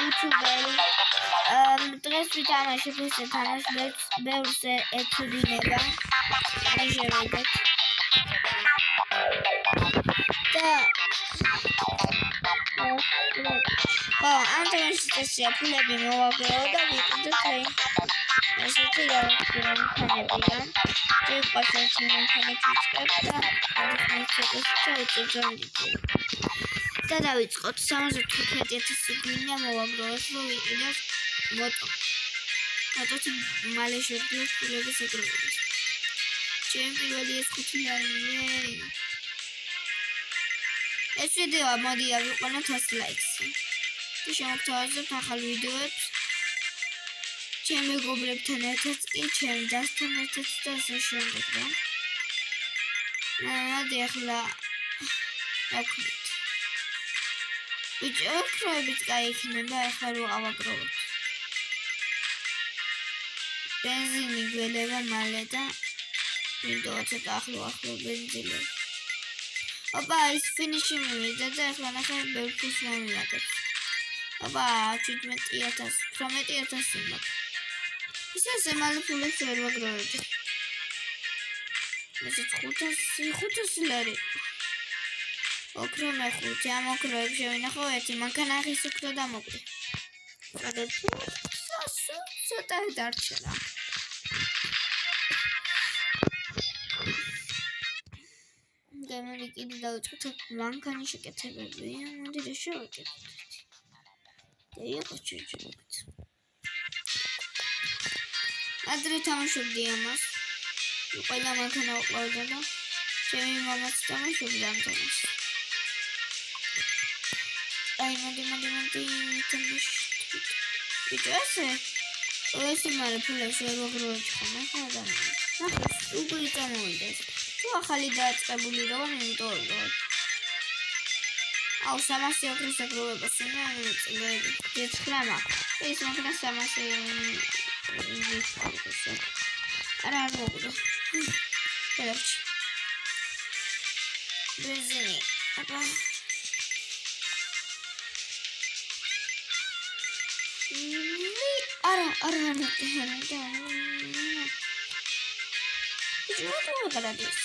უცვლელი. დღეს ვითამაშებ ესე თამაშს, ბევრს ეცვლინება. შევედეთ. და ამ თამაშის წესია ფულები მოვაგროვო და ვიყიდეთ ესეთი რაღაცებია. შეყვას ერთი მანქანით ვიწყებ და და დავიწყოთ 75,000 გვინდა მოვაგროვოთ რომ ვიყიდოთ მოტო. მოტოთი მალე შევდგეთ ფულების ეგროვებას. ჩემი პირველი ეს 5 ლარი. ეს ვიდეო მოდი ავიყვანოთ 100 ლაიქსი. და შემოგთავაზებთ ახალ ვიდეოებს. ჩემი მეგობრებთან ერთად კი ჩემ დასთან ერთად და ასე შემდეგ. მოდი ახლა ვაკეთოთ. ბიჭო, ოქროებიც გაიქნება, ახლა რო ავაგროვოთ. ბენზინი გველება მალე და ვიდეო ცოტა ახლო ბენზინი. ოპა, ის ფინიში მივიდა და ახლა ნახე ბევრ ფულს მომიაგებს. ოპა, 17,000, 18,000 მაქვს. ისე მალე ფულებს ვერ ვაგროვებდი. ესეც 500 ლარი. ოქრო მეხუთი, ამ ოქროებს შევინახო ერთი მანქანა ახის ოქრო დამოკვდი. ცოტა დარჩენა. გამარი კიდე დავიწყოთ მანქანის შეკეთებებია. მოდი რა შევაკეთოთ. და იყო ჩუჩუქით. ადრე თამაშობდი ამას. ყველა მანქანა უყავდა და ჩემი მამაც თამაშობდა ამ თამაშს. აი მოდი თამაშ. ბიჭო ესე მალე ფულებს ვერ ვაგროვებთ ხოლმე ხო და ნახე უგული წამოვიდა. თუ ახალი დაწყებული როა იმიტომ აუ 300 ოქროს აგროვებას უნდა წლები. დეცხრა მაქვს. ეს მანქანა 300 არა მოგდა. გადავჭი. ბენზინი. აბა. არა. What gadis?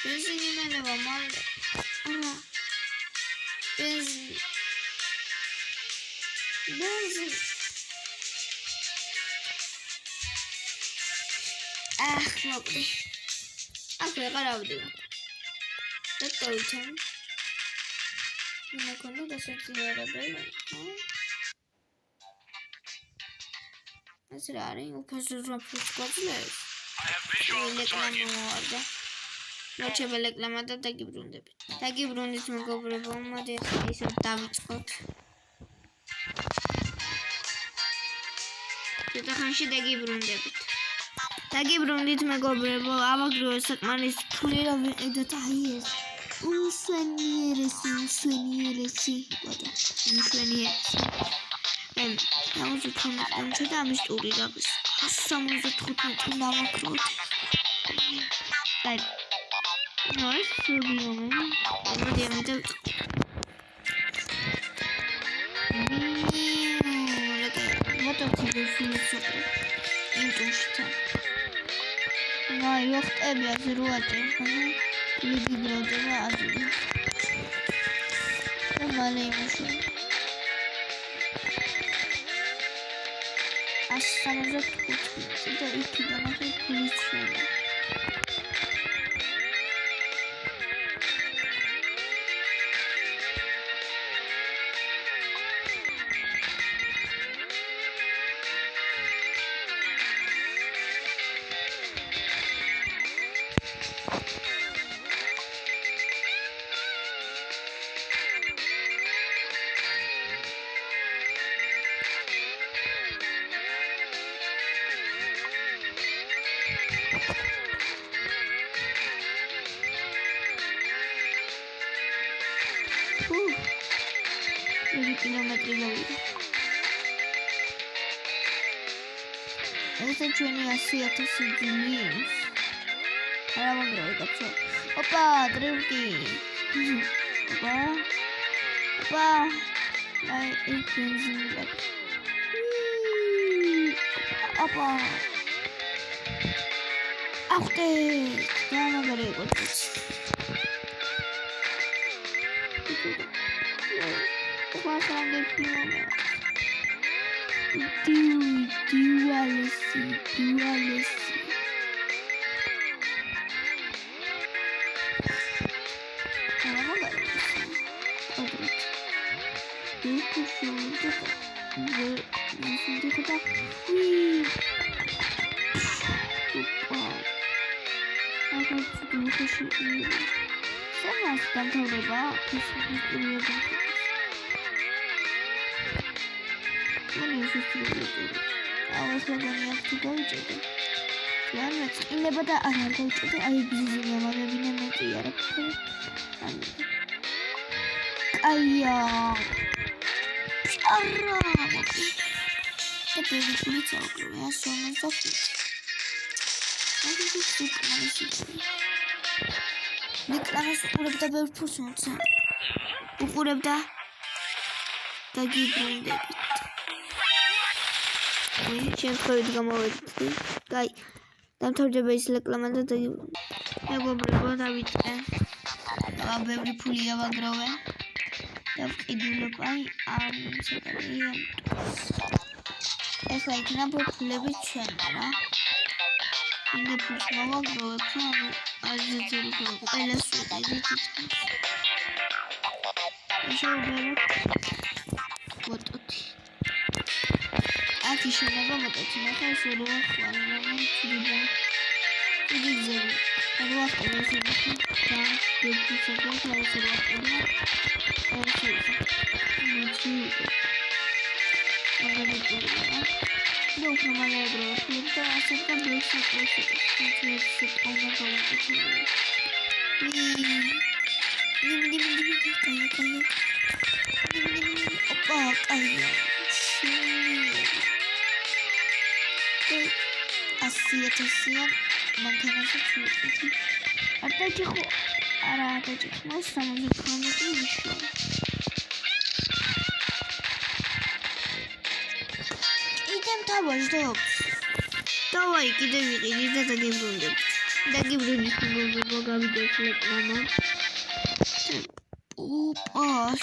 Benzini meneva male. Ara. Benzin. მოკდი. აქ ვეყარავდი. და ტოვითან. მეკონა დასაძლიერებელი. ეს რა არის? უფასო ფულს გვაძლევს. რეკლამა მოვარდა. მოჩება რეკლამა და დაგიბრუნდებით. დაგიბრუნდით მეგობრებო, მოდი ახლა ისე დავიწყოთ. ცოტა ხანში დაგიბრუნდებით. დაგიბრუნდით მეგობრებო, ავაგროვე საკმარის ფული რომ ვიყიდოთ აი ეს. Unsuenieresi. Nawazut da amის ტური გაგის 175 დავაქროთ. Dai. Noi subiamo. Vediamo da. Motoċikli fil-sopra. Intuxta. No, joħtqebi għazruħati. Li għibrodi għadri. Ma lejna xo. Għassa mażat kutki. Da ikkida naħi polizjoni. Kilometri għawida. Esta ċeni għassija ta' s-ġunis. Għara magraw għabso. Opa, drivki. Opa. აი ეს ბენზინი. ოპა. ახტე, გამაგარი ყოც. ოპა ხანდა ფილმი. Duality. I was going to go to it. In the bada I go to the I busy never the baby police are so much of it. I think it's super nice. Look, I was all of the bird persons. Who would have that? The given debit. Сейчас ходит Гай. Там тоже есть реклама. Я бы приготовить. А бебри пулия вагрове. Так иду лопай. Es like na por pulebe channel. Inde pushma vagrovе. Azizul ko. Ela sude. Еще уберу. Вот тут. Ati şöyle bakatına karşı ruh var. Güzel. Ruh olursa tam bir sefer karşı ruh olur. Yok numaraya bırak. Bir de aslında bir şey Asian mancanasa tutti. Artagico aratagico ma stiamo giocando tutto. Idem tavoj dops. Давай кидай да гибрунде. Да гибрунде богавидес реклама. Опа,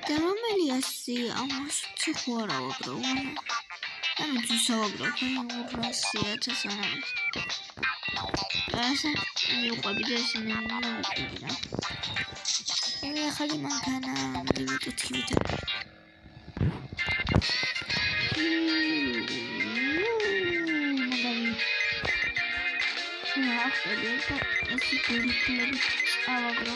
Tamameli asi, amos chukora ogro. Am jusa ogro, urasi atasana. Asa, eu qabidas nana qibira. Emi khali mankana mdibutu tivita. Magari. Ya, khadeta asi kuli awagro.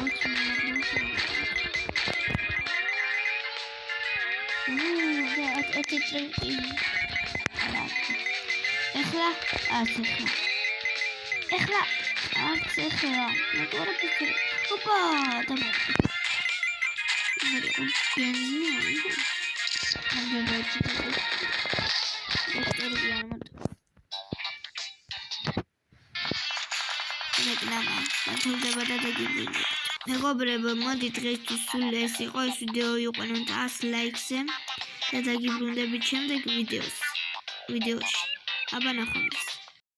اخلع نطورة بكرة هوبا تمام بنزين მეგობრებო, მოდით დღეისთვის სულ ეს იყო. ეს ვიდეო იყენოთ 100 ლაიქზე და დაგიბრუნდებით შემდეგ ვიდეოში. აბა ნახვამდის.